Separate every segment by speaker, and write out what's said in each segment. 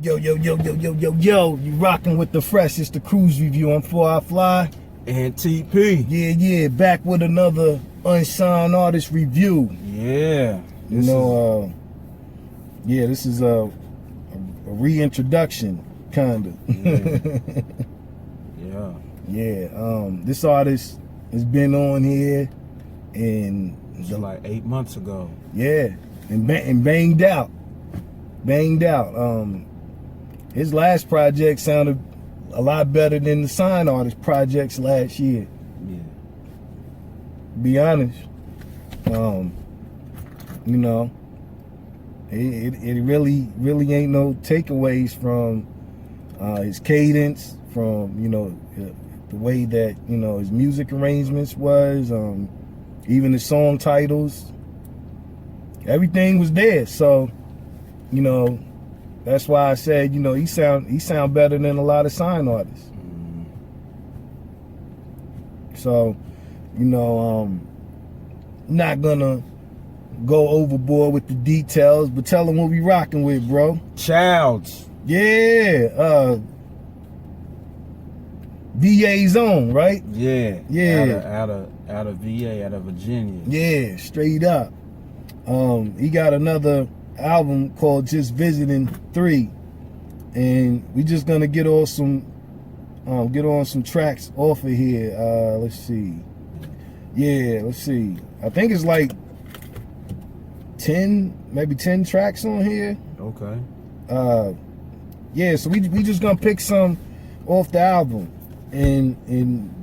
Speaker 1: Yo, you rocking with the fresh. It's the KRUZE review. I'm 4 Fly.
Speaker 2: And TP.
Speaker 1: Yeah, back with another unsigned artist review.
Speaker 2: Yeah.
Speaker 1: This is a reintroduction, kinda.
Speaker 2: Yeah.
Speaker 1: This artist has been on here and
Speaker 2: like 8 months ago.
Speaker 1: Yeah, and banged out. His last project sounded a lot better than the signed artist projects last year.
Speaker 2: Yeah.
Speaker 1: Be honest. You know, it really ain't no takeaways from his cadence, from, you know, the way that, you know, his music arrangements was, even the song titles. Everything was there. So, you know, that's why I said, you know, he sound better than a lot of signed artists. So, you know, not gonna go overboard with the details, but tell them what we rocking with, bro.
Speaker 2: Childz.
Speaker 1: Yeah, VA zone, right?
Speaker 2: Yeah. Out of VA, out of Virginia.
Speaker 1: Yeah, straight up. He got another album called JV3, and we just gonna get on some tracks off of here. Let's see. Yeah, let's see. I think it's like 10 tracks on here.
Speaker 2: Okay.
Speaker 1: Yeah, so we just gonna pick some off the album and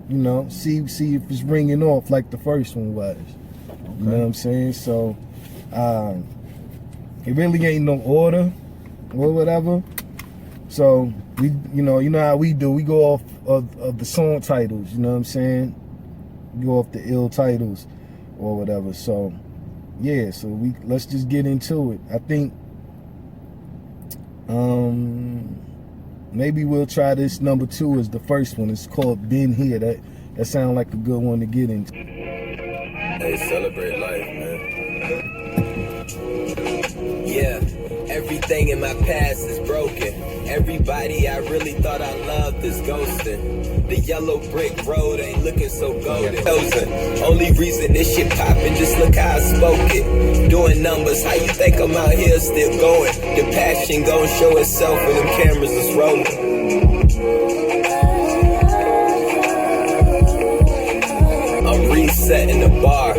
Speaker 1: you know, see if it's ringing off like the first one was. Okay. You know what I'm saying? So it really ain't no order or whatever. So we, you know how we do. We go off of the song titles. You know what I'm saying? We go off the ill titles or whatever. So yeah, so let's just get into it. I think maybe we'll try this number 2 as the first one. It's called Been Here. That sounds like a good one to get into.
Speaker 3: Hey, celebrate life, man. Yeah, everything in my past is broken. Everybody I really thought I loved is ghosting. The yellow brick road ain't looking so golden. Only reason this shit poppin', just look how I spoke it. Doing numbers, how you think I'm out here still going? The passion gon' show itself when them cameras is rolling. I'm resetting the bar.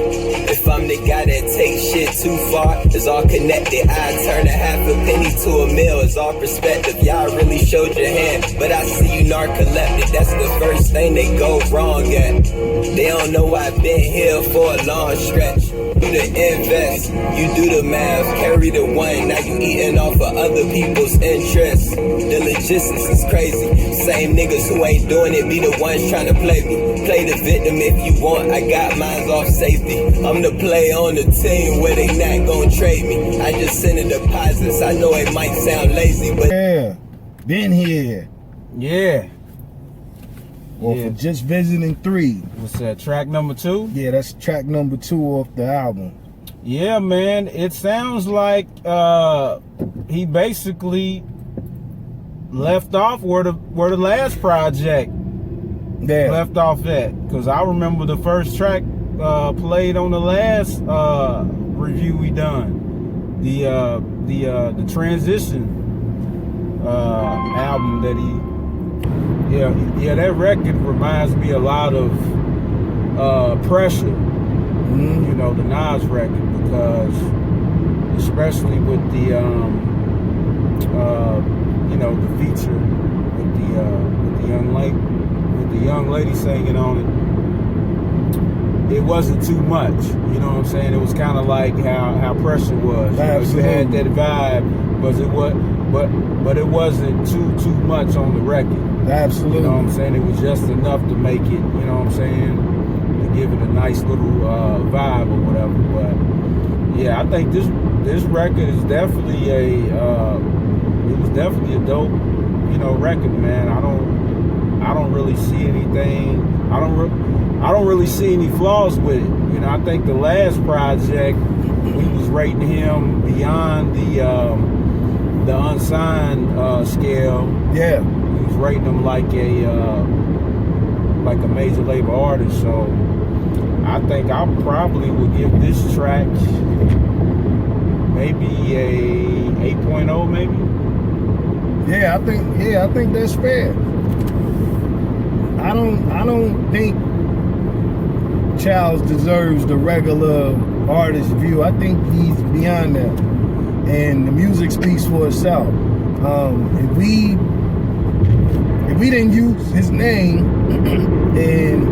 Speaker 3: If I'm the guy that takes shit too far, it's all connected. I turn a half a penny to a meal. It's all perspective. Y'all really showed your hand, but I see you narcoleptic. That's the first thing they go wrong at. They don't know I've been here for a long stretch. Do the invest, you do the math, carry the one. Now you eating off of other people's interests. The logistics is crazy. Same niggas who ain't doing it be the ones trying to play me. Play the victim if you want. I got mines off safety. I'm the play on the team where they not gonna trade me. I just send in deposits. I know it might sound lazy, but
Speaker 1: yeah, Been Here.
Speaker 2: Yeah.
Speaker 1: Or for Just Visiting 3.
Speaker 2: What's that, track number 2?
Speaker 1: Yeah, that's track number 2 off the album.
Speaker 2: Yeah, man, it sounds like he basically left off where the last project left off at. Because I remember the first track played on the last review we done. The Transition album that he. Yeah, that record reminds me a lot of Pressure, you know, the Nas record, because especially with the you know, the feature with the young lady singing on it. It wasn't too much, you know what I'm saying? It was kind of like how Pressure was. You know, you had that vibe, but it wasn't too much on the record.
Speaker 1: Absolutely.
Speaker 2: You know what I'm saying? It was just enough to make it, you know what I'm saying, to give it a nice little vibe or whatever. But yeah, I think this record is definitely it was definitely a dope, you know, record, man. I don't really see anything. I don't really see any flaws with it. You know, I think the last project we was rating him beyond the the unsigned scale.
Speaker 1: Yeah.
Speaker 2: He was rating them like a major label artist. So I think I probably would give this track maybe a 8.0 maybe.
Speaker 1: Yeah, I think that's fair. I don't think Childz deserves the regular artist view. I think he's beyond that, and the music speaks for itself. If we didn't use his name, and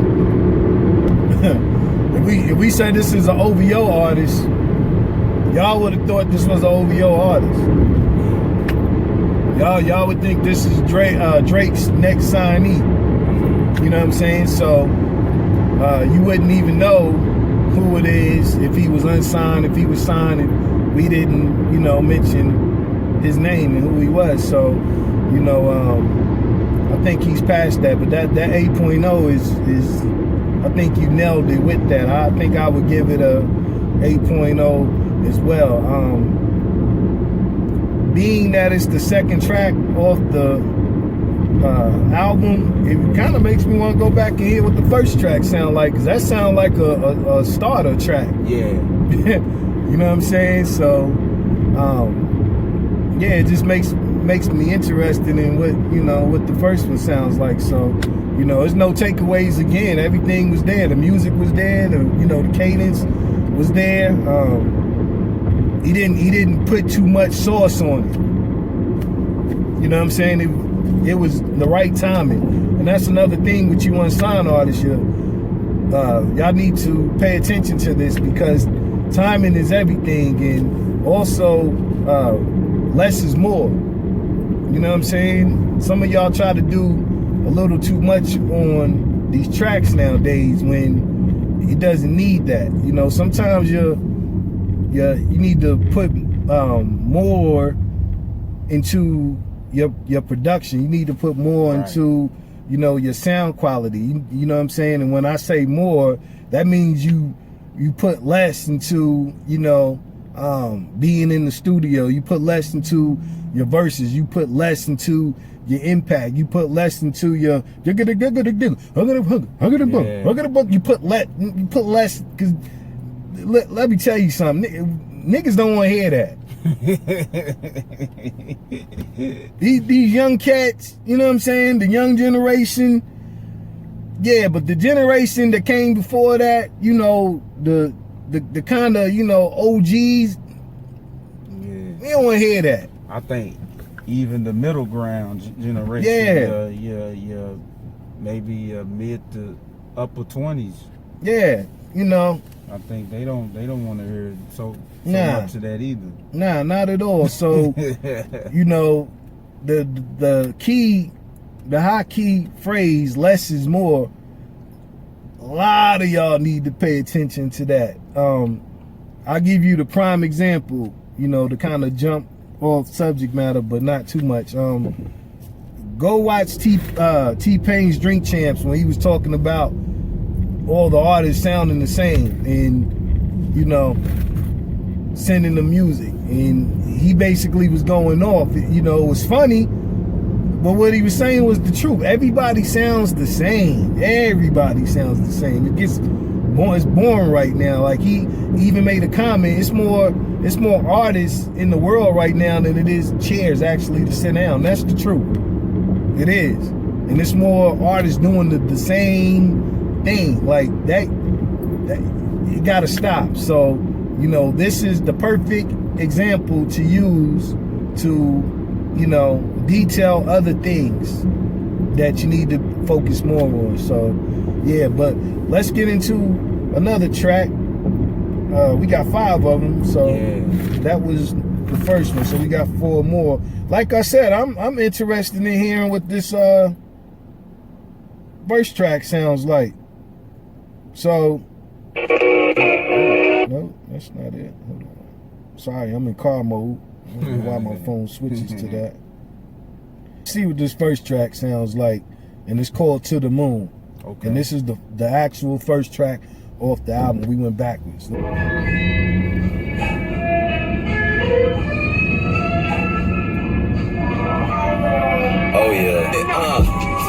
Speaker 1: if we say this is an OVO artist, y'all would have thought this was an OVO artist. Y'all would think this is Drake's next signee. You know what I'm saying? So you wouldn't even know who it is if he was unsigned, if he was signed, and we didn't, mention his name and who he was. So, I think he's past that. But that 8.0 is I think you nailed it with that. I think I would give it a 8.0 as well. Being that it's the second track off the album, it kind of makes me want to go back and hear what the first track sound like, because that sound like a starter track.
Speaker 2: Yeah.
Speaker 1: You know what I'm saying? So yeah, it just makes me interested in what the first one sounds like. So there's no takeaways. Again, everything was there. The music was there. The cadence was there. He didn't put too much sauce on it. You know what I'm saying? It was the right timing. And that's another thing with you unsigned artists. Y'all need to pay attention to this, because timing is everything, and also less is more. You know what I'm saying? Some of y'all try to do a little too much on these tracks nowadays when it doesn't need that. Sometimes you need to put more into your production. You need to put more into your sound quality. You know what I'm saying? And when I say more, that means you put less into being in the studio. You put less into your verses. You put less into your impact. You put less into your you put less, because let me tell you something. Niggas don't want to hear that. these young cats, you know what I'm saying? The young generation. Yeah, but the generation that came before that, the kind of, OGs, we don't want to hear that.
Speaker 2: I think even the middle ground generation, maybe mid to upper 20s.
Speaker 1: Yeah,
Speaker 2: I think they don't want to hear so much of that either.
Speaker 1: Nah, not at all. So, the high key phrase, less is more, a lot of y'all need to pay attention to that. I'll give you the prime example, to kind of jump off subject matter, but not too much. Go watch T-Pain's Drink Champs when he was talking about all the artists sounding the same and, sending the music. And he basically was going off. It was funny, but what he was saying was the truth. Everybody sounds the same. Everybody sounds the same. It's boring right now. Like he even made a comment. It's more artists in the world right now than it is chairs actually to sit down. That's the truth. It is. And it's more artists doing the same thing. Like that you gotta stop. So, this is the perfect example to use to, detail other things that you need to focus more on. So, yeah, but let's get into another track. We got 5 of them, so that was the first one. So we got 4 more. Like I said, I'm interested in hearing what this verse track sounds like. So, no, that's not it. Hold on. Sorry, I'm in car mode. I don't know why my phone switches to that. See what this first track sounds like, and it's called To the Moon. Okay. And this is the actual first track off the album. We went backwards.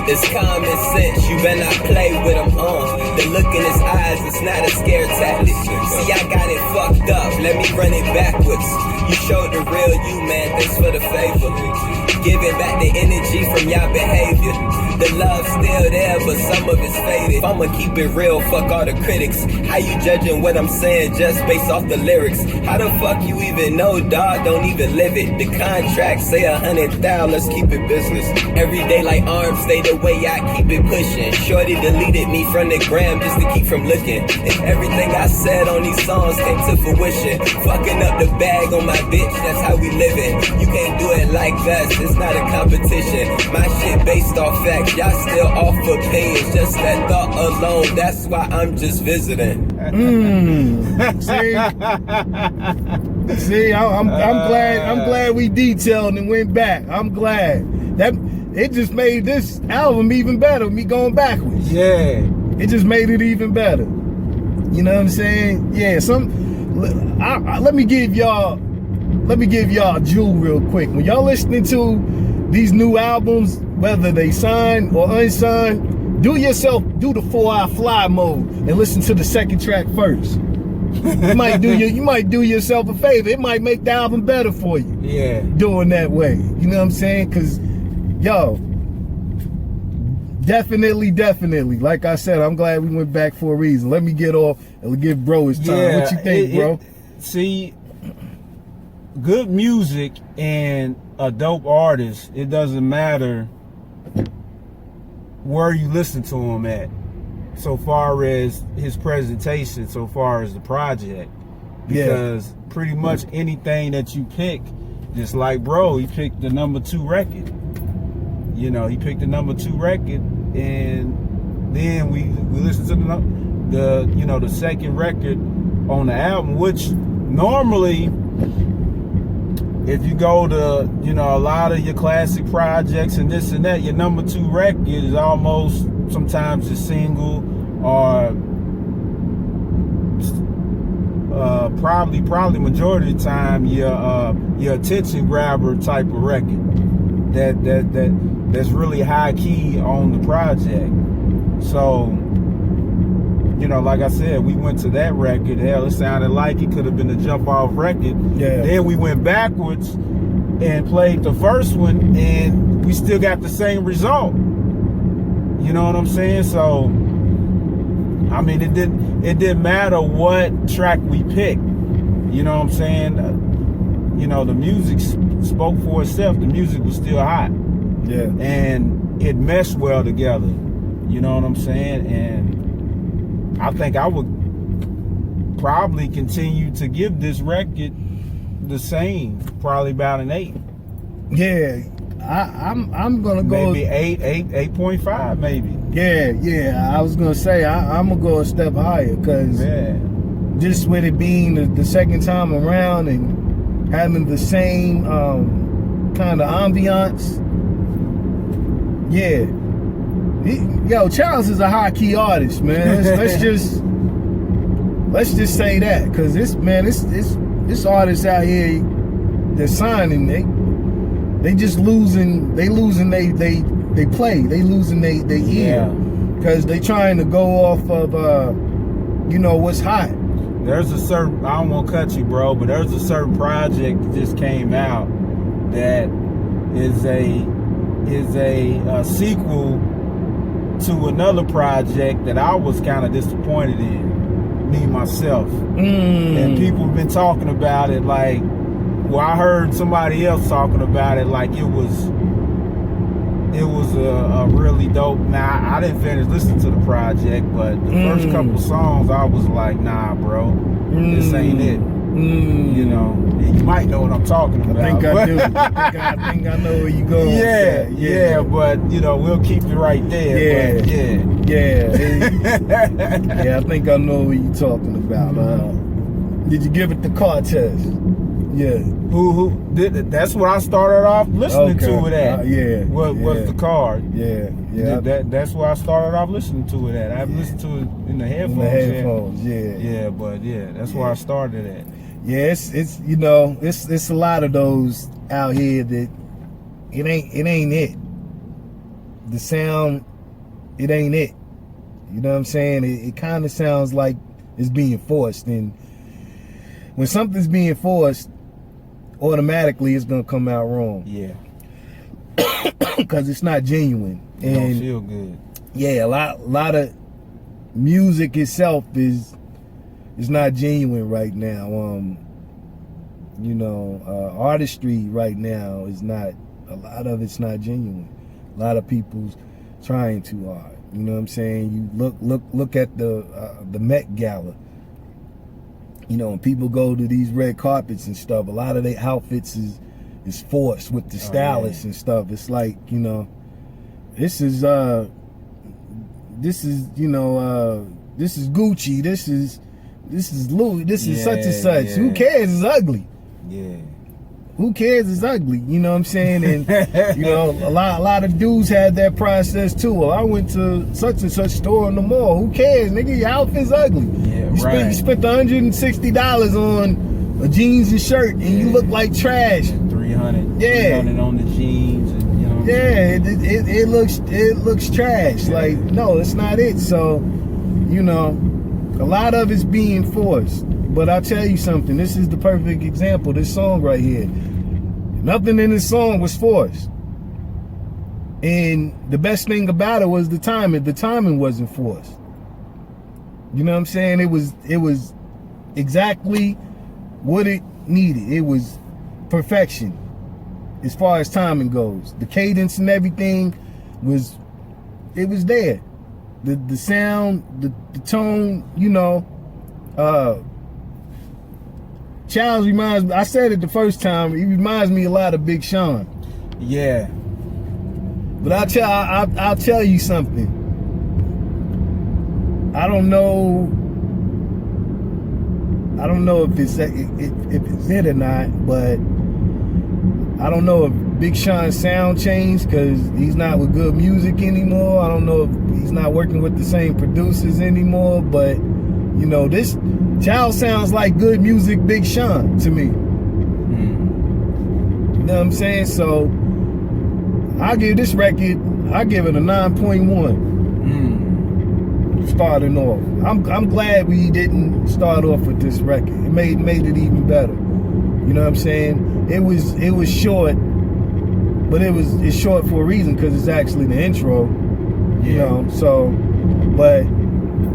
Speaker 3: It's common sense, you better not play with him, The look in his eyes, it's not a scare tactic. See, I got it fucked up, let me run it backwards. You showed the real you, man, thanks for the favor. Giving back the energy from your behavior. The love's still there, but some of it's faded. If I'ma keep it real, fuck all the critics. How you judging what I'm saying just based off the lyrics? How the fuck you even know, dog? Don't even live it. The contract say 100,000, let's keep it business. Every day like arms, stay the way I keep it pushing. Shorty deleted me from the gram just to keep from looking. If everything I said on these songs came to fruition, fucking up the bag on my bitch, that's how we living. You can't do it like us, it's not a competition. My shit based off facts, y'all still off opinions. Just that thought alone, that's why I'm just visiting.
Speaker 1: See, I'm glad we detailed and went back. I'm glad that it just made this album even better. Me going backwards.
Speaker 2: Yeah,
Speaker 1: it just made it even better. You know what I'm saying? Yeah. Let me give y'all a jewel real quick. When y'all listening to these new albums, whether they signed or unsigned, do the 4-hour fly mode and listen to the second track first. You might do yourself a favor. It might make the album better for you.
Speaker 2: Yeah. Doing
Speaker 1: that way. You know what I'm saying? Cause yo, definitely. Like I said, I'm glad we went back for a reason. Let me get off and give bro his time.
Speaker 2: Yeah,
Speaker 1: what you think, bro?
Speaker 2: See, good music and a dope artist, it doesn't matter where you listen to him at, so far as his presentation, so far as the project. Because pretty much anything that you pick, just like bro, he picked the number 2 record. You know, he picked the number 2 record, and then we listened to the second record on the album, which normally, if you go to, a lot of your classic projects and this and that, your number 2 record is almost sometimes a single, or probably majority of the time your attention grabber type of record that's really high key on the project. So, like I said, we went to that record. Hell, it sounded like it could have been a jump off record.
Speaker 1: Yeah. Then
Speaker 2: we went backwards and played the first one, and we still got the same result. You know what I'm saying? So, I mean, it didn't matter what track we picked. You know what I'm saying? The music spoke for itself. The music was still hot.
Speaker 1: Yeah.
Speaker 2: And it meshed well together. You know what I'm saying? And I think I would probably continue to give this record the same, probably about an 8.
Speaker 1: Yeah, I'm gonna go
Speaker 2: maybe 8.5 maybe.
Speaker 1: Yeah. I was gonna say I'm gonna go a step higher, because just with it being the second time around and having the same kind of ambiance. Yeah. Yo, Childz is a high key artist, man. Let's just say that, because this artist out here that's signing, they just losing they play, they losing they ear, because they trying to go off of what's hot.
Speaker 2: There's a certain, I don't want to cut you, bro, but there's a certain project that just came out that is a sequel to another project that I was kind of disappointed in, me myself. And people have been talking about it like, I heard somebody else talking about it like it was a really dope. Now, I didn't finish listening to the project, but the first couple songs I was like, nah, bro, this ain't it. You might know what I'm talking about.
Speaker 1: I think I do. I think I know where you going.
Speaker 2: Yeah, but we'll keep it right there.
Speaker 1: Yeah, I think I know what you're talking about. Did you give it the car test? Yeah.
Speaker 2: Who did? That's what I started off listening to it at. Was the car?
Speaker 1: Yeah.
Speaker 2: That's where I started off listening to it at. I haven't listened to it in the headphones.
Speaker 1: Yeah,
Speaker 2: but that's where I started at.
Speaker 1: Yeah, it's a lot of those out here that it ain't it. the sound, it ain't it. You know what I'm saying? It kind of sounds like it's being forced, and when something's being forced, automatically it's gonna come out wrong.
Speaker 2: Yeah.
Speaker 1: Because it's not genuine.
Speaker 2: It
Speaker 1: And
Speaker 2: don't feel good.
Speaker 1: yeah, a lot of music itself is not genuine right now. Artistry right now is not, a lot of it's not genuine. A lot of people's trying too hard. You know what I'm saying? You look at the Met Gala. You know, when people go to these red carpets and stuff, a lot of their outfits is forced with the stylists and stuff. It's like, you know, this is Gucci, this is Louis, this is such and such.
Speaker 2: Yeah.
Speaker 1: Who cares? It's ugly.
Speaker 2: Yeah.
Speaker 1: Who cares? It's ugly. You know what I'm saying? And you know, a lot of dudes had that process too. Well, I went to such and such store in the mall. Who cares, nigga? Your outfit's ugly.
Speaker 2: Yeah,
Speaker 1: you spent $160 on a jeans and shirt, and you look like trash.
Speaker 2: 300.
Speaker 1: Yeah.
Speaker 2: 300 on the jeans, and you know.
Speaker 1: Yeah, it looks trash.
Speaker 2: Yeah.
Speaker 1: Like, no, it's not it. So, you know, a lot of it's being forced. But I'll tell you something, this is the perfect example, this song right here. Nothing in this song was forced. And the best thing about it was the timing. The timing wasn't forced. You know what I'm saying? It was exactly what it needed. It was perfection as far as timing goes. The cadence and everything was there. The sound, the tone, you know, Childz reminds me, I said it the first time, he reminds me a lot of Big Sean.
Speaker 2: Yeah.
Speaker 1: But I'll tell you something. I don't know if it's it or not, but I don't know if Big Sean's sound changed because he's not with Good Music anymore. I don't know if he's not working with the same producers anymore, but you know, this Childz sounds like Good Music Big Sean to me. You know what I'm saying? So I give this record, I give it a 9.1. Starting off. I'm glad we didn't start off with this record. It made it even better. You know what I'm saying? It was short, but it's short for a reason because it's actually the intro. You know, so but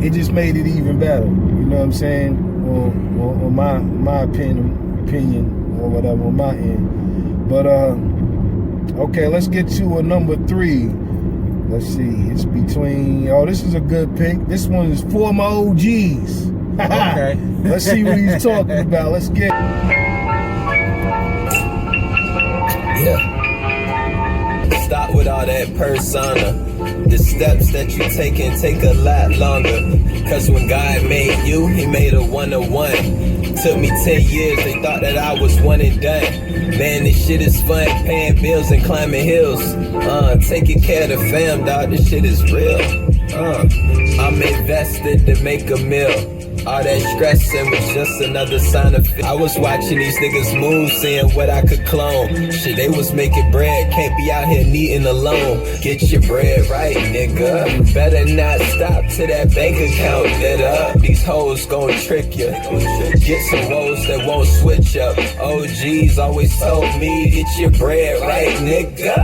Speaker 1: it just made it even better. You know what I'm saying? Or my opinion or whatever on my end. But okay, let's get to a number 3. Let's see. It's between. This is a good pick. This one is For My OGs.
Speaker 2: Okay.
Speaker 1: Let's see what he's talking about. Let's get.
Speaker 3: Yeah. Stop with all that persona. The steps that you taking take a lot longer. Cause when God made you, he made a 1-on-1. Took me 10 years, they thought that I was one and done. Man, this shit is fun, paying bills and climbing hills. Taking care of the fam, dog, this shit is real. I'm invested to make a meal. All that stressing was just another sign of fear. I was watching these niggas move, seeing what I could clone. Shit, they was making bread, can't be out here needing alone. Get your bread right, nigga. Better not stop to that bank account, nigga. These hoes gon' trick you. Get some woes that won't switch up. OGs always told me, get your bread right, nigga.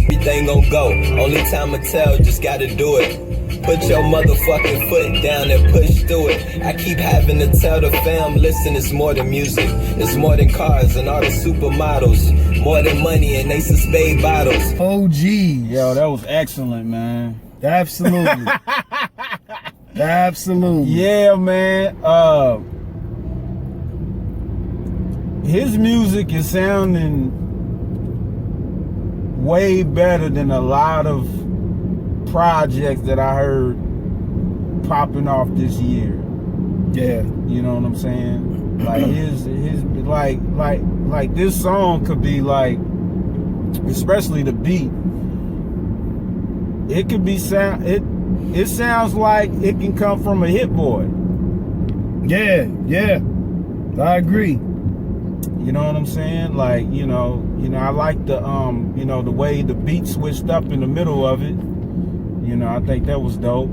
Speaker 3: Everything gon' go, only time I tell, just gotta do it. Put your motherfucking foot down and push through it. I keep having to tell the fam, listen, it's more than music. It's more than cars and all the supermodels. More than money and Ace of Spade bottles.
Speaker 1: OGs.
Speaker 2: Yo, that was excellent, man.
Speaker 1: Absolutely. Absolutely.
Speaker 2: Yeah, man. His music is sounding way better than a lot of projects that I heard popping off this year.
Speaker 1: Yeah.
Speaker 2: You know what I'm saying? Like his like this song could be like, especially the beat. It could be it sounds like it can come from a Hit Boy.
Speaker 1: Yeah, I agree.
Speaker 2: You know what I'm saying? Like, you know, I like the the way the beat switched up in the middle of it. You know, I think that was dope.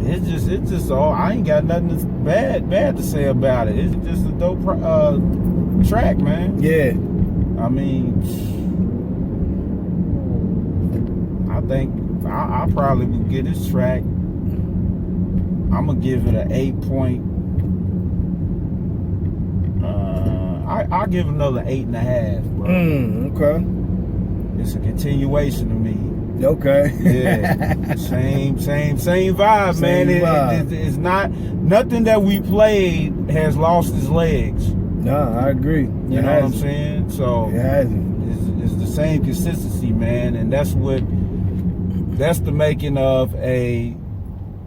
Speaker 2: It's just all. I ain't got nothing bad to say about it. It's just a dope track, man.
Speaker 1: Yeah.
Speaker 2: I mean, I think I probably would get this track. I'm gonna give it an 8 point. I'll give it another 8.5, bro.
Speaker 1: Okay.
Speaker 2: It's a continuation of me.
Speaker 1: Okay.
Speaker 2: Yeah. Same vibe, man. It's not nothing that we played has lost its legs.
Speaker 1: Nah, I agree.
Speaker 2: You know what I'm saying? So
Speaker 1: it hasn't.
Speaker 2: It's the same consistency, man, and that's the making of a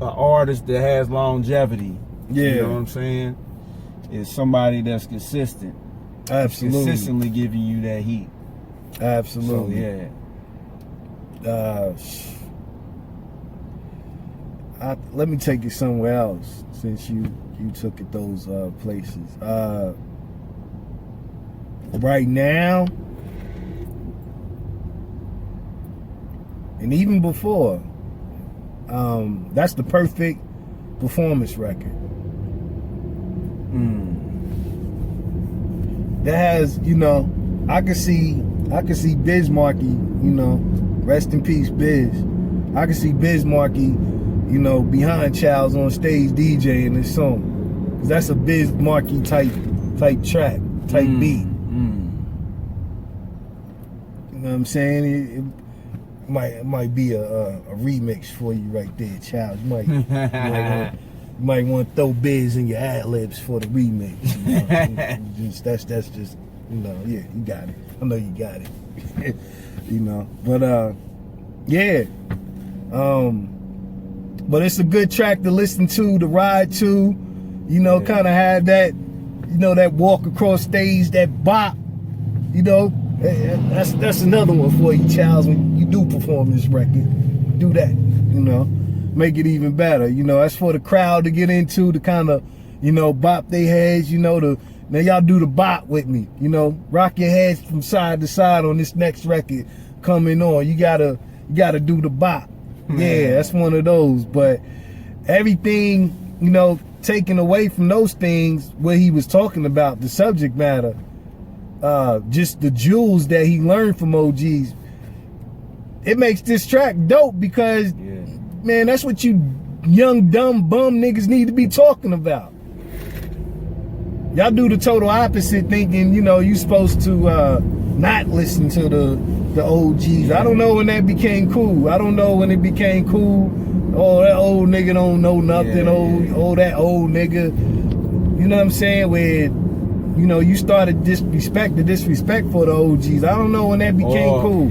Speaker 2: artist that has longevity.
Speaker 1: Yeah.
Speaker 2: You know what I'm saying? It's somebody that's consistent.
Speaker 1: Absolutely.
Speaker 2: Consistently giving you that heat.
Speaker 1: Absolutely.
Speaker 2: So, yeah.
Speaker 1: Let me take it somewhere else since you took it those places. Right now, and even before, that's the perfect performance record. That has, you know, I can see Biz Markie, you know, rest in peace, Biz. I can see Biz Markie, you know, behind Childz on stage DJing this song. 'Cause that's a Biz Markie type track, type beat. You know what I'm saying? It might be a remix for you right there, Childz. You might want to throw Biz in your ad-libs for the remix. You know? that's just, you know, yeah, you got it. I know you got it. You know, but yeah. But it's a good track to listen to ride to. You know, kind of had that, you know, that walk across stage, that bop. You know, that's another one for you, Childz. When you do perform this record, do that. You know, make it even better. You know, that's for the crowd to get into, to kind of, you know, bop their heads. You know, now y'all do the bop with me. You know, rock your heads from side to side on this next record coming on. You gotta do the bop. Yeah, that's one of those. But everything, you know, taken away from those things, what he was talking about, the subject matter, just the jewels that he learned from OGs, it makes this track dope because, man, that's what you young, dumb, bum niggas need to be talking about. Y'all do the total opposite, thinking, you know, you supposed to not listen to the OGs. I don't know when that became cool. I don't know when it became cool. Oh, that old nigga don't know nothing. That old nigga. You know what I'm saying? Where, you know, you started disrespect for the OGs. I don't know when that became cool.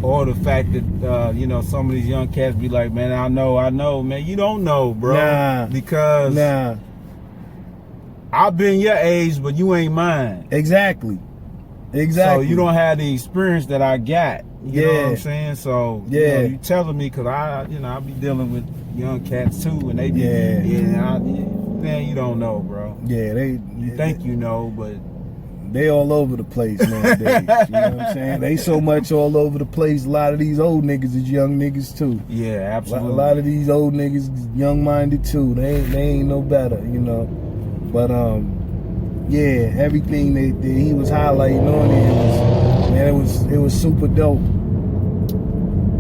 Speaker 2: Or the fact that, you know, some of these young cats be like, man, I know, man. You don't know, bro.
Speaker 1: Nah.
Speaker 2: Because I've been your age, but you ain't mine.
Speaker 1: Exactly.
Speaker 2: So you don't have the experience that I got. You know what I'm saying? So you know, you telling me, because I be dealing with young cats too, and they be man, you don't know, bro. Yeah, you think you know, but
Speaker 1: they all over the place nowadays. You know what I'm saying? They so much all over the place. A lot of these old niggas is young niggas too.
Speaker 2: Yeah, absolutely.
Speaker 1: A lot of these old niggas young-minded too. They ain't no better, you know. But yeah, everything that he was highlighting on it was super dope.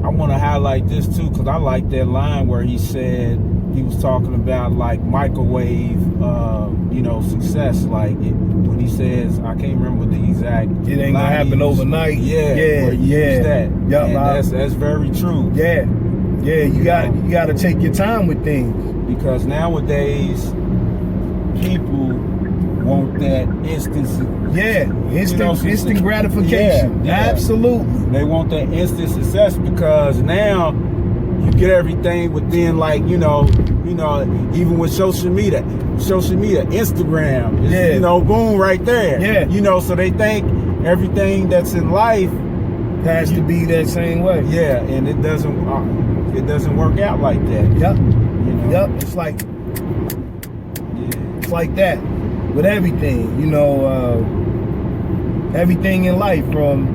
Speaker 2: I want to highlight this too, because I like that line where he said, he was talking about like microwave, you know, success. Like when he says, I can't remember the exact.
Speaker 1: It ain't gonna happen overnight.
Speaker 2: Yeah. That.
Speaker 1: Yep,
Speaker 2: that's very true.
Speaker 1: Yeah. You got to take your time with things,
Speaker 2: because nowadays people want that instant.
Speaker 1: Instant gratification.
Speaker 2: Yeah.
Speaker 1: Absolutely.
Speaker 2: They want that instant success, because now you get everything within, like, you know, even with social media, Instagram, you know, boom, right there.
Speaker 1: Yeah.
Speaker 2: You know, so they think everything that's in life
Speaker 1: has to be that same way.
Speaker 2: Yeah, and it doesn't work out like that.
Speaker 1: Yep.
Speaker 2: You know?
Speaker 1: Yep. It's like that with everything, you know, everything in life, from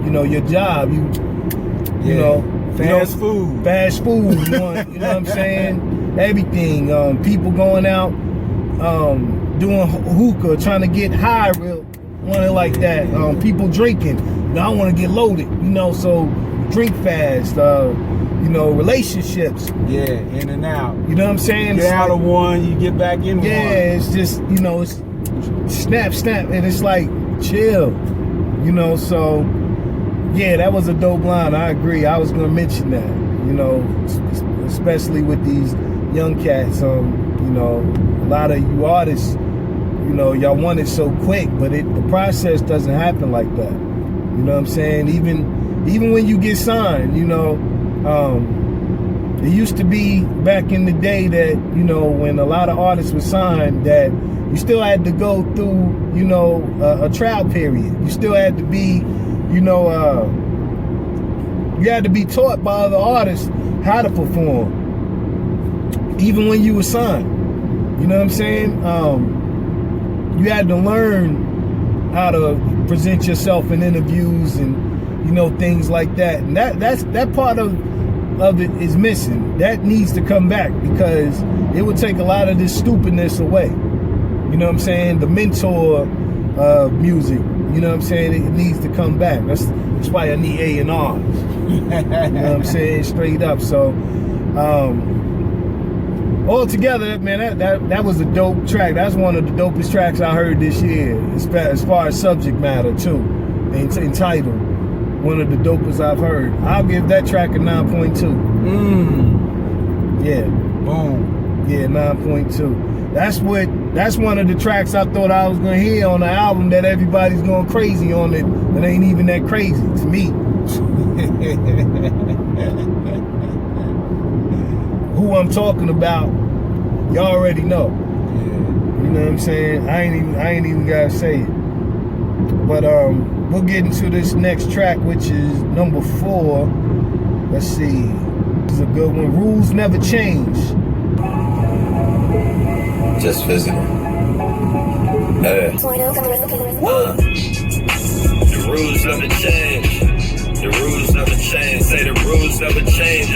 Speaker 1: you know, your job. you know,
Speaker 2: fast food.
Speaker 1: Fast food, you know what I'm saying? Everything. People going out, doing hookah, trying to get high, real, want it like that. People drinking. Now I want to get loaded, you know, so drink fast. You know, relationships.
Speaker 2: Yeah, in and out.
Speaker 1: You know what I'm saying?
Speaker 2: Get out of one, you get back in one.
Speaker 1: Yeah, it's just, you know, it's snap, and it's like, chill. You know, so, yeah, that was a dope line. I agree. I was going to mention that, you know, especially with these young cats. You know, a lot of you artists, you know, y'all want it so quick, but the process doesn't happen like that. You know what I'm saying? Even when you get signed, you know, it used to be back in the day that, you know, when a lot of artists were signed, that you still had to go through, you know, a trial period. You still had to be, you know, you had to be taught by other artists how to perform, even when you were signed. You know what I'm saying? You had to learn how to present yourself in interviews and, you know, things like that. And that part of it is missing. That needs to come back, because it would take a lot of this stupidness away. You know what I'm saying? The mentor music, you know what I'm saying? It needs to come back. That's why I need A&rs. You know what I'm saying? Straight up. So all together, man, that was a dope track. That's one of the dopest tracks I heard this year, as far as subject matter too. Entitled, one of the dopest I've heard. I'll give that track a 9.2. Yeah.
Speaker 2: Boom.
Speaker 1: Yeah, 9.2. That's one of the tracks I thought I was gonna hear on the album that everybody's going crazy on. It ain't even that crazy to me. Who I'm talking about, you already know. Yeah. You know what I'm saying? I ain't even gotta say it. But we'll get into this next track, which is number 4. Let's see. This is a good one. Rules Never Change.
Speaker 3: Just physical. The rules never change. The rules never change. Say the rules never change.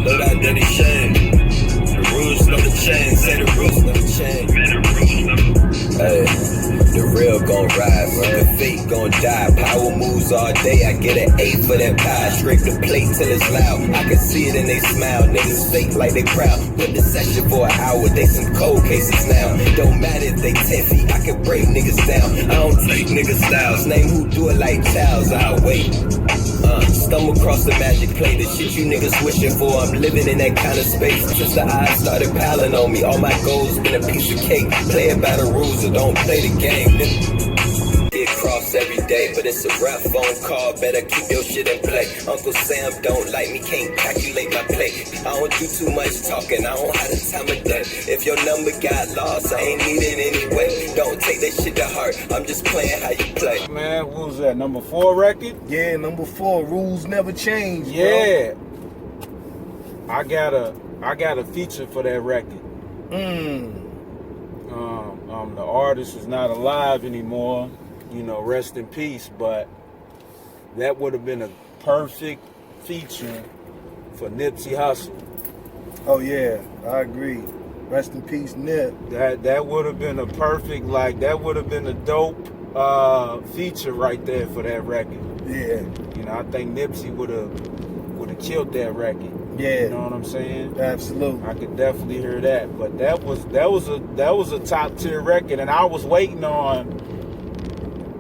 Speaker 3: Look out, dirty shame. The rules never change. Say the rules never change. Man, the rules never. The real gon' rise, the fake gon' die. Power moves all day, I get an 8 for that pie. Scrape the plate till it's loud, I can see it and they smile. Niggas fake like they proud, put the session for an hour. They some cold cases now, don't matter if they 10 feet, I can break niggas down. I don't take niggas styles, name who do it like Childz, I'll wait. Stumble across the magic play, the shit you niggas wishing for. I'm living in that kind of space since the eyes started piling on me. All my goals been a piece of cake. Play it by the rules or don't play the game. Get cross every day, but it's a rough phone call. Better keep your shit in play. Uncle Sam don't like me, can't calculate my play. I don't do too much talking, I don't have the time of day. If your number got lost, I ain't need it anyway. Don't take that shit to heart, I'm just playing how you play.
Speaker 2: Man, what was that, number 4 record?
Speaker 1: Yeah, number 4, Rules Never Change.
Speaker 2: Yeah. Bro. I got a feature for that record. The artist is not alive anymore, you know, rest in peace, but that would have been a perfect feature for Nipsey Hussle.
Speaker 1: Oh yeah, I agree. Rest in peace, Nip.
Speaker 2: That would have been a perfect, like, that would have been a dope feature right there for that record.
Speaker 1: Yeah.
Speaker 2: You know, I think Nipsey would have killed that record.
Speaker 1: Yeah.
Speaker 2: You know what I'm saying?
Speaker 1: Absolutely.
Speaker 2: I could definitely hear that. But that was a top tier record, and I was waiting on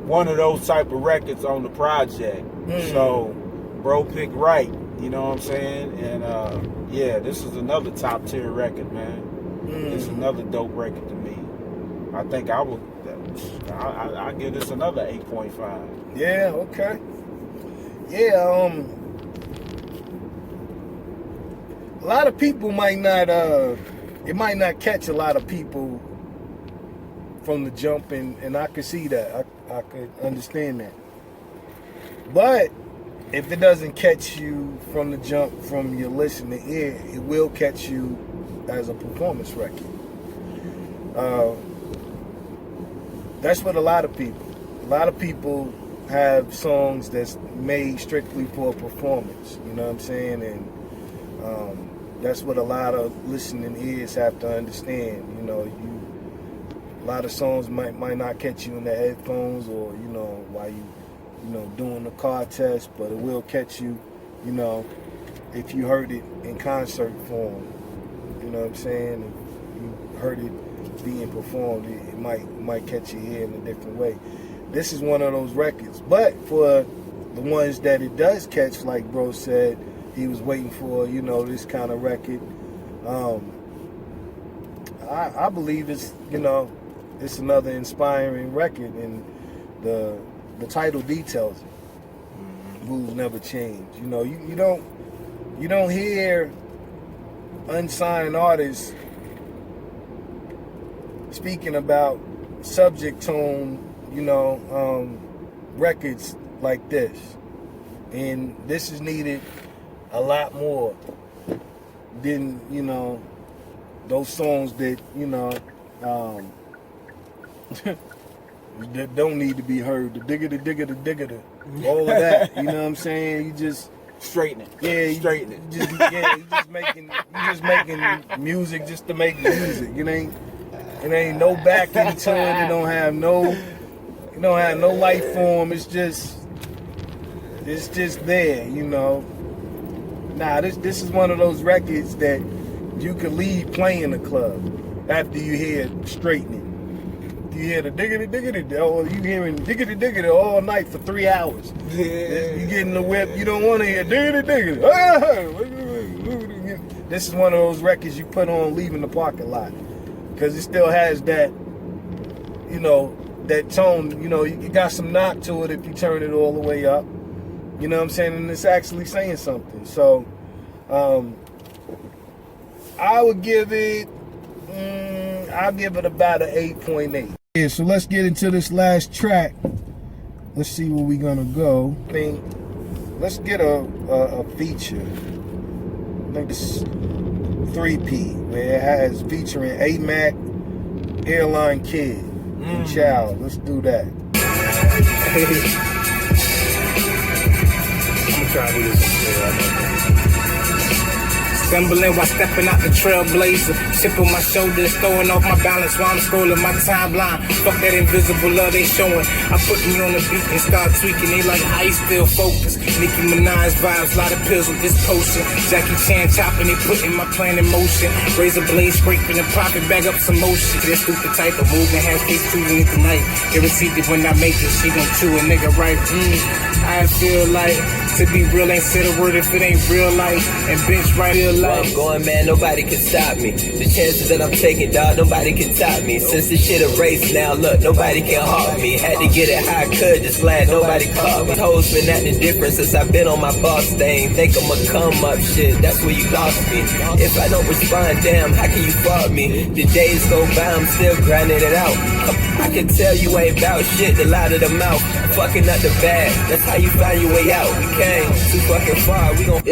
Speaker 2: one of those type of records on the project. So bro picked right, you know what I'm saying? And yeah, this is another top tier record, man. It's another dope record to me. I think I give this another 8.5.
Speaker 1: Yeah, okay. Yeah, a lot of people might not, it might not catch a lot of people from the jump, and I could see that. I could understand that. But if it doesn't catch you from the jump, from your listening ear, it will catch you as a performance record. That's what a lot of people have songs that's made strictly for performance. You know what I'm saying? And that's what a lot of listening ears have to understand. You know, a lot of songs might not catch you in the headphones, or while you doing the car test, but it will catch you, if you heard it in concert form. You know what I'm saying? If you heard it being performed, it might catch your ear in a different way. This is one of those records. But for the ones that it does catch, like bro said, he was waiting for, this kind of record. I believe it's, it's another inspiring record, and the title details it. Rules never change. You don't hear unsigned artists speaking about subject tone, records like this. And this is needed a lot more than, those songs that, that don't need to be heard. The digger, all of that. You know what I'm saying? You just
Speaker 2: straighten it.
Speaker 1: Yeah,
Speaker 2: straighten it.
Speaker 1: You just making music just to make music. It ain't no back into it. It don't have no life form. It's just there. Nah, this is one of those records that you could leave playing the club after you hear straightening. You hear the diggity, or you hearing diggity all night for 3 hours.
Speaker 2: Yeah.
Speaker 1: You get in the whip, you don't want to hear diggity. This is one of those records you put on leaving the parking lot, because it still has that, that tone. You got some knock to it if you turn it all the way up. You know what I'm saying? And it's actually saying something. So, I would give it, I'll give it about an 8.8. Yeah, so let's get into this last track. Let's see where we're gonna go. Let's get a feature. I think it's 3P, where it has featuring A-Mac, Airline Kid, and Childz. Let's do that.
Speaker 4: I'm gonna try to do this. Stumbling while stepping out the trailblazer. Chip on my shoulders, throwing off my balance while I'm scrolling my timeline. Fuck that invisible love they showing. I put me on the beat and start tweaking. They like, how you still focused? Nicki Minaj vibes, lot of pills with this potion. Jackie Chan chopping, they putting my plan in motion. Razor blade scraping and profit, bag up some motion. This stupid type of movement has case choosing it tonight. Guaranteed that when I make it, she gon' chew a nigga right. I feel like to be real ain't say the word if it ain't real life. And bench right real life.
Speaker 3: Where I'm going, man, nobody can stop me. The chances that I'm taking, dog, nobody can top me. Since this shit a race now, look, nobody can halt me. Had to get it how I could, just glad nobody caught me. Hoes been acting different since I've been on my boss thing. Think I'ma come up, shit, that's where you lost me. If I don't respond, damn, how can you fault me? The days go by, I'm still grinding it out. I can tell you ain't about shit, the loud of the mouth. Fucking up the bag, that's how you find your way out. We came too fucking far, we gon'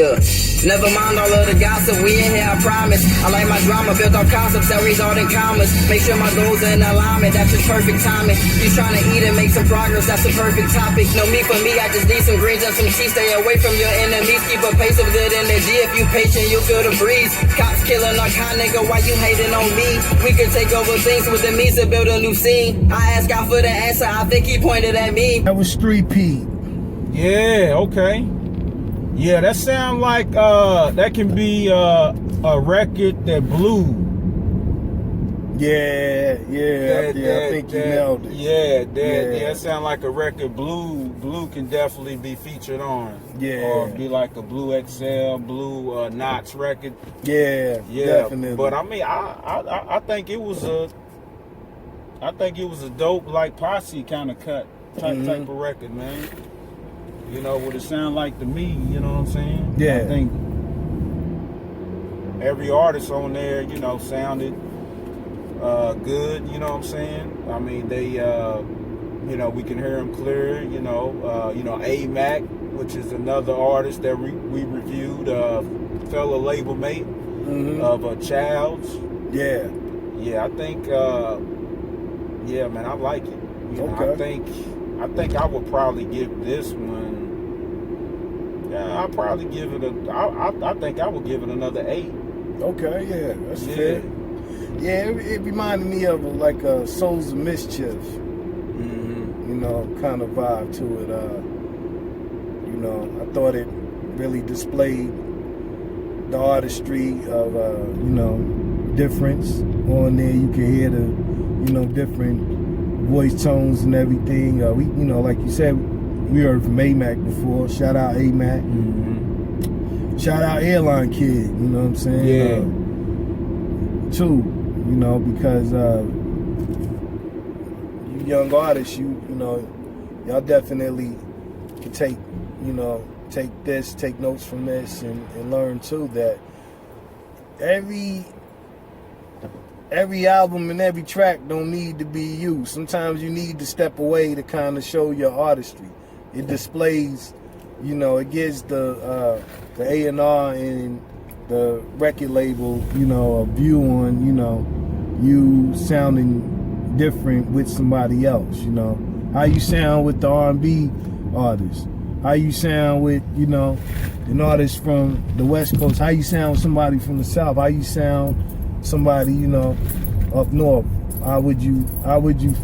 Speaker 5: Never mind all of the gossip, we in here, I promise. I like my drama, built off concepts that result in commas. Make sure my goals are in alignment, that's just perfect timing. You trying to eat and make some progress, that's a perfect topic. No me for me, I just need some greens and some cheese. Stay away from your enemies, keep a pace of good energy. If you patient, you'll feel the breeze. Cops killing our kind, nigga, why you hating on me? We could take over things with the means to build a new scene. I ask God for the answer, I think he pointed at me.
Speaker 1: That was 3P.
Speaker 2: Yeah, okay. Yeah, that sound like that can be a record that blew.
Speaker 1: Yeah, I think you nailed it.
Speaker 2: Yeah, that sound like a record Blue can definitely be featured on.
Speaker 1: Yeah.
Speaker 2: Or be like a Blue XL, Blue Knots record.
Speaker 1: Yeah, definitely.
Speaker 2: But I mean, I think it was a dope like posse kind of cut type of record, man. What it sound like to me, you know what I'm saying?
Speaker 1: Yeah.
Speaker 2: I think every artist on there, sounded good, you know what I'm saying? I mean, they, we can hear them clear, A-Mac, which is another artist that we reviewed, fellow label mate of Childz. Yeah, I think, man, I like it. I I think I would probably give this one. Yeah, I'll probably give it I think I would give it another 8.
Speaker 1: Okay, yeah, that's fair. Yeah, it reminded me of like a Souls of Mischief, you know, kind of vibe to it. You know, I thought it really displayed the artistry of, you know, difference on there. You can hear the, you know, different voice tones and everything. We, you know, like you said, we heard from A-Mac before. Shout out A-Mac. Shout out Airline Kid, you know what I'm saying?
Speaker 2: Yeah.
Speaker 1: Too, you know, because you young artists, you know, y'all definitely can take, you know, take notes from this and learn too that every album and every track don't need to be you. Sometimes you need to step away to kind of show your artistry. It displays, you know, it gives the A&R and the record label, you know, a view on, you know, you sounding different with somebody else, you know. How you sound with the R&B artists. How you sound with, you know, an artist from the West Coast. How you sound with somebody from the South. How you sound somebody, you know, up north. How would you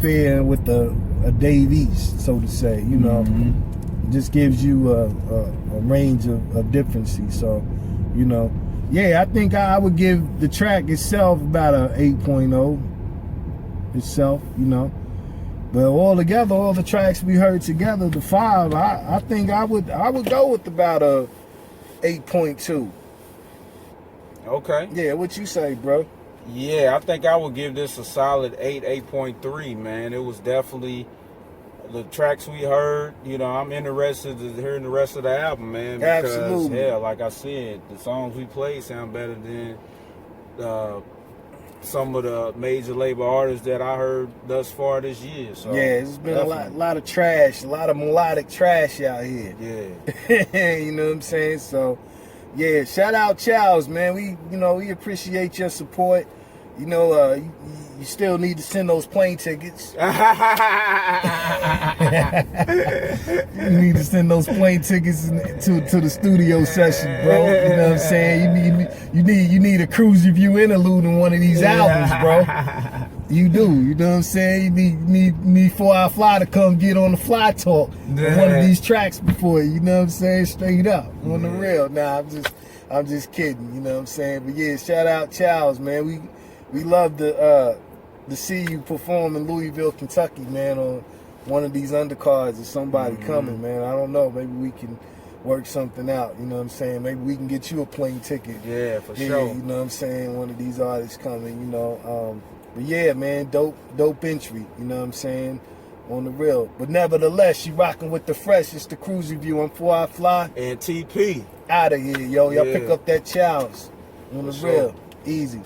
Speaker 1: fare with a Dave East, so to say, you know. It just gives you a range of differences. So, you know, yeah, I think I would give the track itself about a 8.0 itself, you know. But all together, all the tracks we heard together, the 5, I think I would go with about a 8.2.
Speaker 2: Okay.
Speaker 1: Yeah, what you say, bro?
Speaker 2: Yeah, I think I would give this a solid 8.3, man. It was definitely the tracks we heard. You know, I'm interested in hearing the rest of the album, man. Because,
Speaker 1: Absolutely.
Speaker 2: yeah, like I said, the songs we played sound better than some of the major label artists that I heard thus far this year. So
Speaker 1: yeah, it's been a lot of trash, a lot of melodic trash out here.
Speaker 2: Yeah.
Speaker 1: You know what I'm saying? So, yeah, shout out Childz, man. We appreciate your support. You know, you still need to send those plane tickets. You need to send those plane tickets to the studio session, bro. You know what I'm saying? You need a KRUZE review interlude in one of these albums, bro. You do. You know what I'm saying? You need 4 Hour Fly to come get on the Fly Talk on one of these tracks before you. You know what I'm saying? Straight up on the real. Nah, I'm just kidding. You know what I'm saying? But yeah, shout out Childz, man. We love to see you perform in Louisville, Kentucky, man, on one of these undercards or somebody coming, man. I don't know. Maybe we can work something out. You know what I'm saying? Maybe we can get you a plane ticket.
Speaker 2: Yeah, for sure.
Speaker 1: You know what I'm saying? One of these artists coming, you know. But yeah, man, dope entry. You know what I'm saying? On the real. But nevertheless, you rocking with the fresh. It's the KRUZE review on 4 Hour Fly.
Speaker 2: And TP.
Speaker 1: Out of here, yo. Y'all
Speaker 2: Yeah.
Speaker 1: pick up that Childz. On the
Speaker 2: For sure.
Speaker 1: real. Easy.